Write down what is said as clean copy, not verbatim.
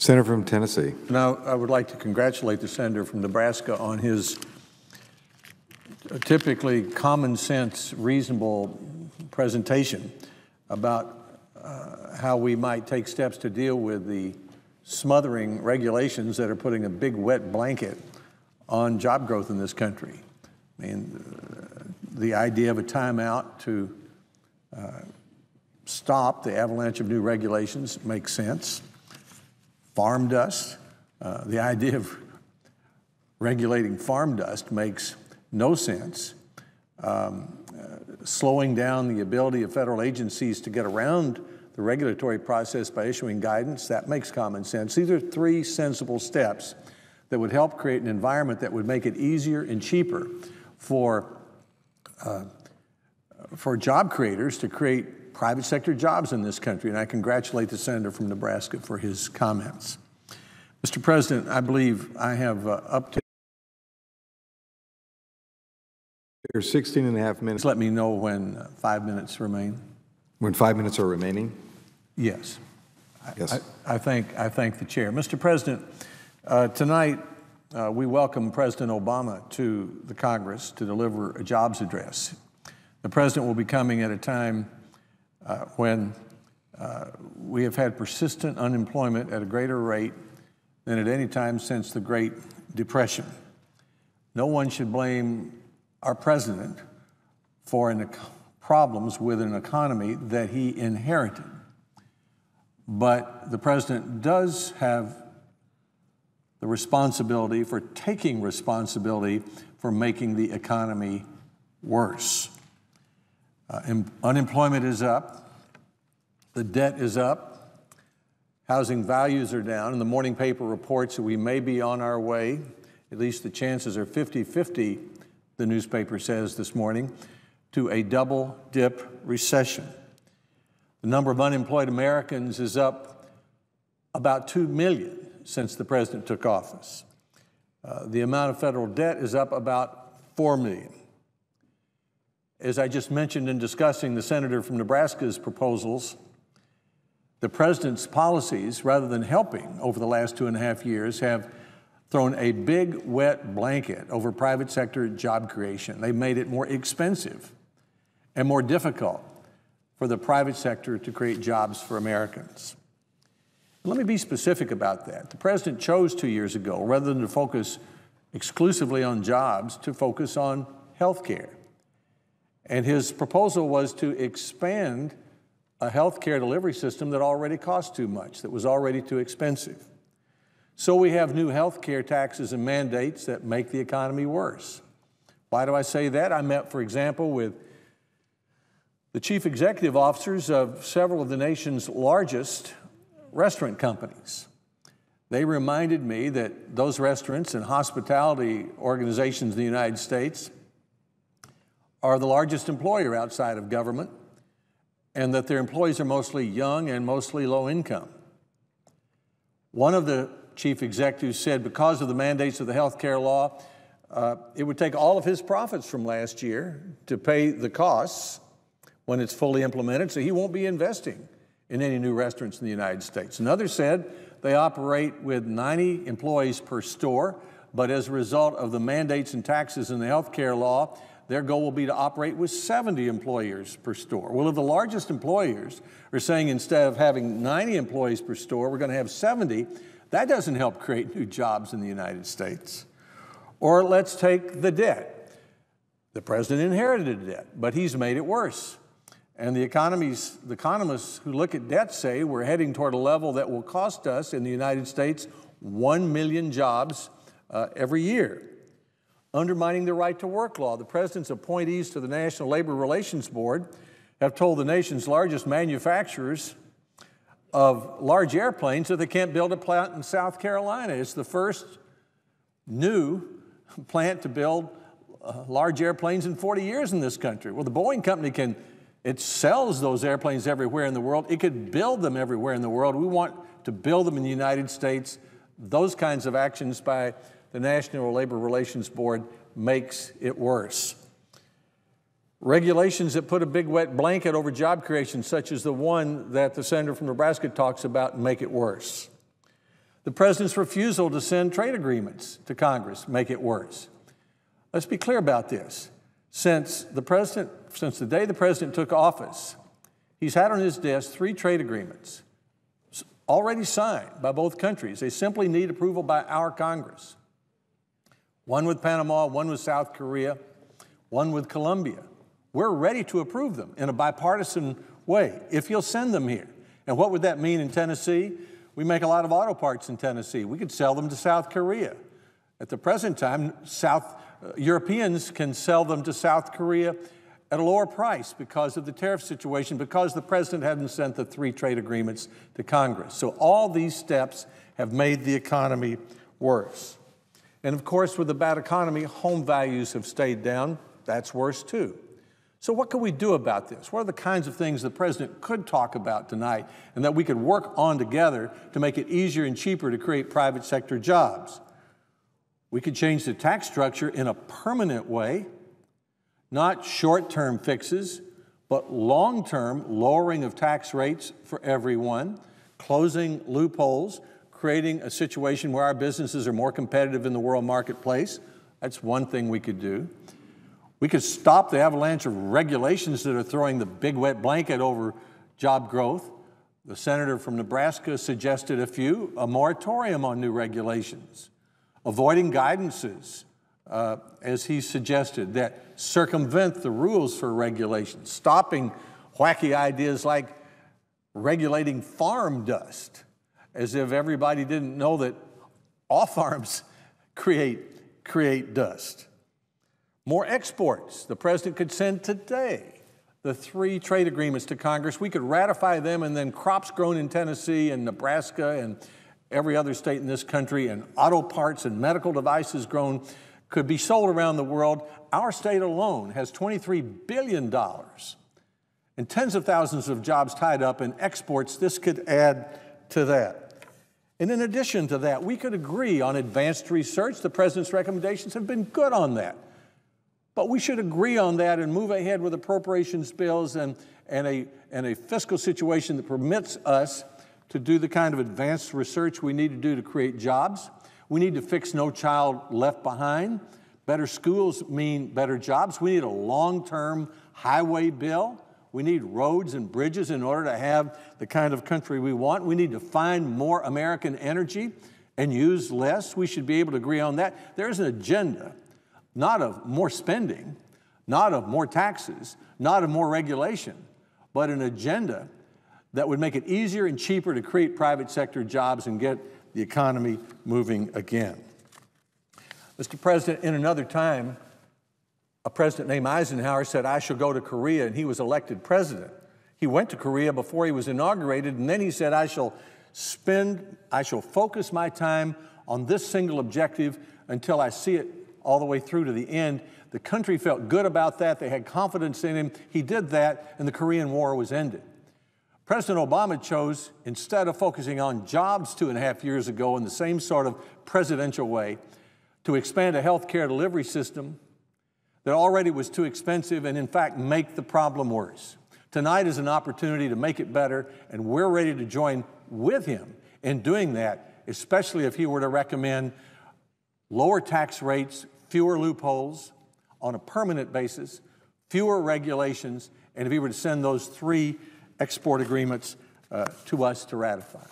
Senator from Tennessee. Now, I would like to congratulate the senator from Nebraska on his typically common sense, reasonable presentation about how we might take steps to deal with the smothering regulations that are putting a big wet blanket on job growth in this country. I mean, the idea of a timeout to stop the avalanche of new regulations makes sense. Farm dust, the idea of regulating farm dust makes no sense. Slowing down the ability of federal agencies to get around the regulatory process by issuing guidance, that makes common sense. These are three sensible steps that would help create an environment that would make it easier and cheaper for job creators to create private sector jobs in this country. And I congratulate the senator from Nebraska for his comments. Mr. President, I believe I have up to There's 16 and a half minutes. Let me know when 5 minutes remain. When 5 minutes are remaining? Yes. Yes. I thank the chair. Mr. President, tonight we welcome President Obama to the Congress to deliver a jobs address. The president will be coming at a time when we have had persistent unemployment at a greater rate than at any time since the Great Depression. No one should blame our president for problems with an economy that he inherited. But the president does have the responsibility for taking responsibility for making the economy worse. Unemployment is up, the debt is up, housing values are down, and the morning paper reports that we may be on our way, at least the chances are 50-50, the newspaper says this morning, to a double-dip recession. The number of unemployed Americans is up about 2 million since the president took office. The amount of federal debt is up about 4 million. As I just mentioned in discussing the senator from Nebraska's proposals, the president's policies, rather than helping over the last 2.5 years, have thrown a big wet blanket over private sector job creation. They've made it more expensive and more difficult for the private sector to create jobs for Americans. Let me be specific about that. The president chose 2 years ago, rather than to focus exclusively on jobs, to focus on health care. And his proposal was to expand a health care delivery system that already cost too much, that was already too expensive. So we have new health care taxes and mandates that make the economy worse. Why do I say that? I met, for example, with the chief executive officers of several of the nation's largest restaurant companies. They reminded me that those restaurants and hospitality organizations in the United States are the largest employer outside of government, and that their employees are mostly young and mostly low income. One of the chief executives said because of the mandates of the health care law, it would take all of his profits from last year to pay the costs when it's fully implemented, so he won't be investing in any new restaurants in the United States. Another said they operate with 90 employees per store, but as a result of the mandates and taxes in the health care law, their goal will be to operate with 70 employees per store. Well, if the largest employers are saying instead of having 90 employees per store, we're going to have 70, that doesn't help create new jobs in the United States. Or let's take the debt. The president inherited a debt, but he's made it worse. And the economists who look at debt say we're heading toward a level that will cost us in the United States 1 million jobs every year. Undermining the right to work law. The president's appointees to the National Labor Relations Board have told the nation's largest manufacturers of large airplanes that they can't build a plant in South Carolina. It's the first new plant to build large airplanes in 40 years in this country. Well, the Boeing company it sells those airplanes everywhere in the world. It could build them everywhere in the world. We want to build them in the United States. Those kinds of actions by the National Labor Relations Board makes it worse. Regulations that put a big wet blanket over job creation, such as the one that the senator from Nebraska talks about, make it worse. The president's refusal to send trade agreements to Congress make it worse. Let's be clear about this. Since the day the president took office, he's had on his desk 3 trade agreements already signed by both countries. They simply need approval by our Congress. One with Panama, one with South Korea, one with Colombia. We're ready to approve them in a bipartisan way, if you'll send them here. And what would that mean in Tennessee? We make a lot of auto parts in Tennessee. We could sell them to South Korea. At the present time, Europeans can sell them to South Korea at a lower price because of the tariff situation, because the president hadn't sent the 3 trade agreements to Congress. So all these steps have made the economy worse. And of course, with the bad economy, home values have stayed down. That's worse too. So what can we do about this? What are the kinds of things the president could talk about tonight and that we could work on together to make it easier and cheaper to create private sector jobs? We could change the tax structure in a permanent way, not short-term fixes, but long-term lowering of tax rates for everyone, closing loopholes, creating a situation where our businesses are more competitive in the world marketplace. That's one thing we could do. We could stop the avalanche of regulations that are throwing the big wet blanket over job growth. The senator from Nebraska suggested a moratorium on new regulations, avoiding guidances, as he suggested, that circumvent the rules for regulations, stopping wacky ideas like regulating farm dust, as if everybody didn't know that all farms create dust. More exports. The president could send today the 3 trade agreements to Congress. We could ratify them, and then crops grown in Tennessee and Nebraska and every other state in this country, and auto parts and medical devices grown could be sold around the world. Our state alone has $23 billion and tens of thousands of jobs tied up in exports. This could add to that. And in addition to that, we could agree on advanced research. The president's recommendations have been good on that. But we should agree on that and move ahead with appropriations bills and a fiscal situation that permits us to do the kind of advanced research we need to do to create jobs. We need to fix No Child Left Behind. Better schools mean better jobs. We need a long-term highway bill. We need roads and bridges in order to have the kind of country we want. We need to find more American energy and use less. We should be able to agree on that. There's an agenda, not of more spending, not of more taxes, not of more regulation, but an agenda that would make it easier and cheaper to create private sector jobs and get the economy moving again. Mr. President, in another time, a president named Eisenhower said, "I shall go to Korea," and he was elected president. He went to Korea before he was inaugurated, and then he said, I shall focus my time on this single objective until I see it all the way through to the end. The country felt good about that. They had confidence in him. He did that, and the Korean War was ended. President Obama chose, instead of focusing on jobs 2.5 years ago in the same sort of presidential way, to expand a health care delivery system that already was too expensive and, in fact, make the problem worse. Tonight is an opportunity to make it better, and we're ready to join with him in doing that, especially if he were to recommend lower tax rates, fewer loopholes on a permanent basis, fewer regulations, and if he were to send those 3 export agreements to us to ratify.